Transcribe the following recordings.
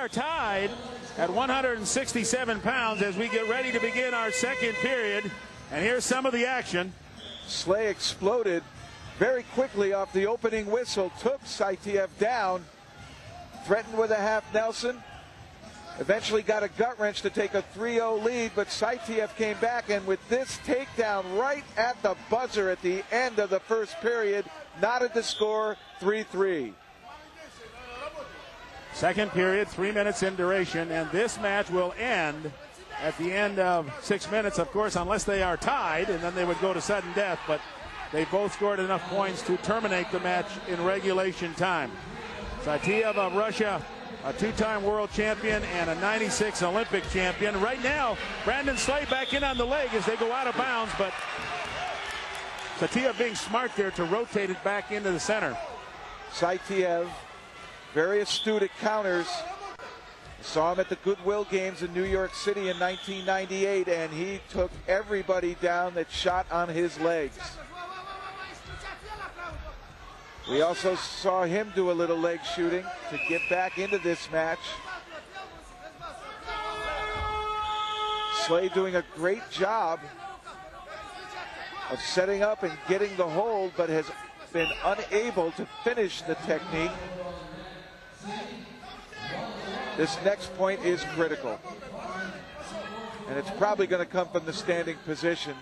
are tied at 167 pounds as we get ready to begin our second period. And here's some of the action. Slay exploded very quickly off the opening whistle, took Saitiev down, threatened with a half Nelson, eventually got a gut wrench to take a 3-0 lead, but Saitiev came back, and with this takedown right at the buzzer at the end of the first period, knotted the score 3-3. Second period, 3 minutes in duration, and this match will end at the end of 6 minutes, of course, unless they are tied, and then they would go to sudden death, but they both scored enough points to terminate the match in regulation time. Saitiev of Russia, a two-time world champion and a 96 Olympic champion. Right now, Brandon Slay back in on the leg as they go out of bounds, but Saitiev being smart there to rotate it back into the center. Saitiev, very astute at counters. Saw him at the Goodwill Games in New York City in 1998, and he took everybody down that shot on his legs. We also saw him do a little leg shooting to get back into this match. Slay doing a great job of setting up and getting the hold, but has been unable to finish the technique. This next point is critical, and it's probably going to come from the standing position.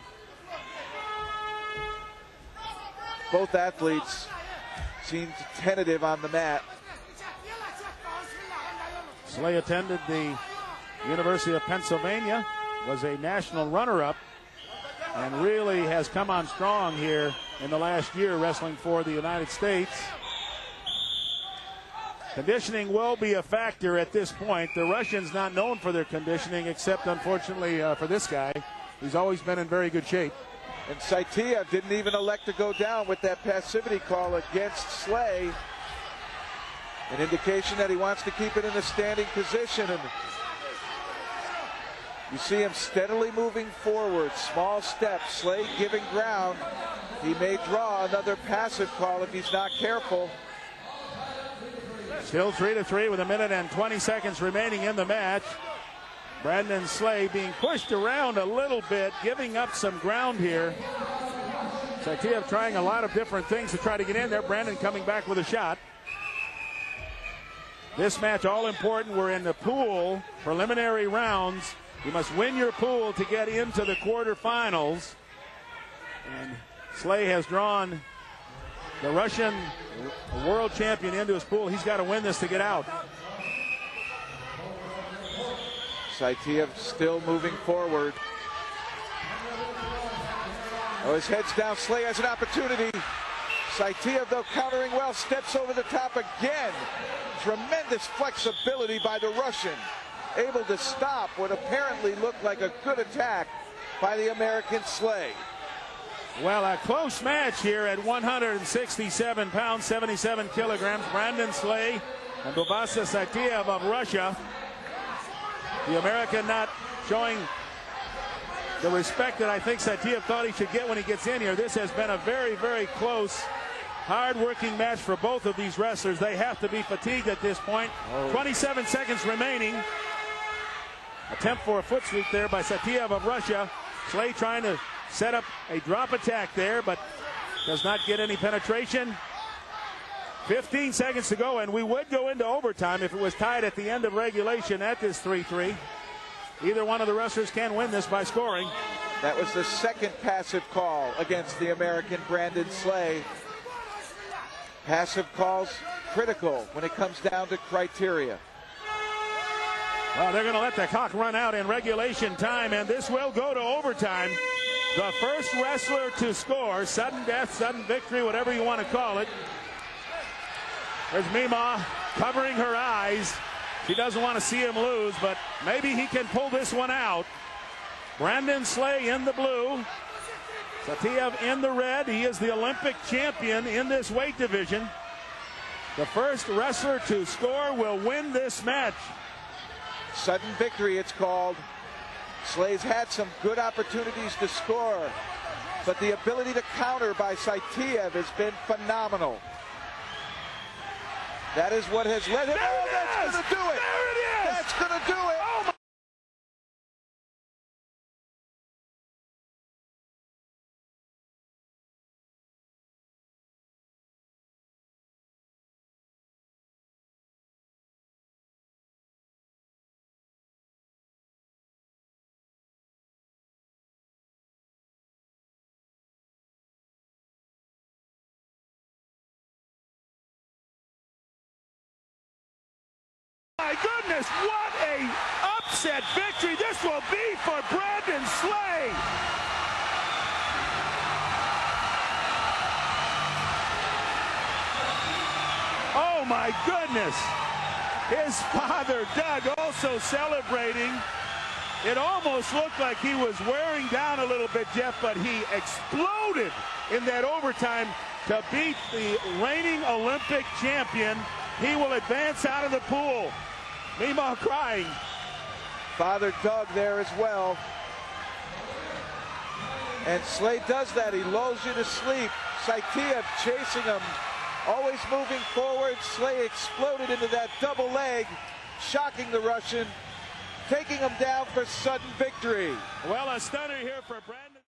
Both athletes seemed tentative on the mat. Slay attended the University of Pennsylvania, was a national runner-up, and really has come on strong here in the last year wrestling for the United States. Conditioning will be a factor at this point. The Russians not known for their conditioning, except unfortunately for this guy. He's always been in very good shape. And Saitiev didn't even elect to go down with that passivity call against Slay. An indication that he wants to keep it in a standing position. And you see him steadily moving forward, small steps. Slay giving ground. He may draw another passive call if he's not careful. Still 3-3 with 1 minute and 20 seconds remaining in the match. Brandon Slay being pushed around a little bit, giving up some ground here. Saitiev trying a lot of different things to try to get in there. Brandon coming back with a shot. This match all important. We're in the pool preliminary rounds. You must win your pool to get into the quarterfinals. And Slay has drawn the Russian world champion into his pool. He's got to win this to get out. Saitiev still moving forward. Oh, his head's down. Slay has an opportunity. Saitiev, though, countering well, steps over the top again. Tremendous flexibility by the Russian. Able to stop what apparently looked like a good attack by the American Slay. Well, a close match here at 167 pounds, 77 kilograms. Brandon Slay and Bubasa Saitiev of Russia. The American not showing the respect that I think Saitiev thought he should get when he gets in here. This has been a very, very close, hard-working match for both of these wrestlers. They have to be fatigued at this point. 27 seconds remaining. Attempt for a foot sweep there by Saitiev of Russia. Slay trying to set up a drop attack there, but does not get any penetration. 15 seconds to go, and we would go into overtime if it was tied at the end of regulation at this 3-3. Either one of the wrestlers can win this by scoring. That was the second passive call against the American Brandon Slay. Passive calls critical when it comes down to criteria. Well, they're going to let the clock run out in regulation time, and this will go to overtime. The first wrestler to score, sudden death, sudden victory, whatever you want to call it. There's Mima covering her eyes. She doesn't want to see him lose, but maybe he can pull this one out. Brandon Slay in the blue. Saitiev in the red. He is the Olympic champion in this weight division. The first wrestler to score will win this match. Sudden victory, it's called. Slay's had some good opportunities to score, but the ability to counter by Saitiev has been phenomenal. That is what has led him. Oh, that's is! That's gonna do it! There it is! That's gonna do it! Oh my! My goodness, what a upset victory this will be for Brandon Slay. Oh my goodness. His father, Doug, also celebrating. It almost looked like he was wearing down a little bit, Jeff, but he exploded in that overtime to beat the reigning Olympic champion. He will advance out of the pool. Meemaw crying. Father Doug there as well. And Slay does that. He lulls you to sleep. Saitiev chasing him. Always moving forward. Slay exploded into that double leg, shocking the Russian, taking him down for sudden victory. Well, a stunner here for Brandon.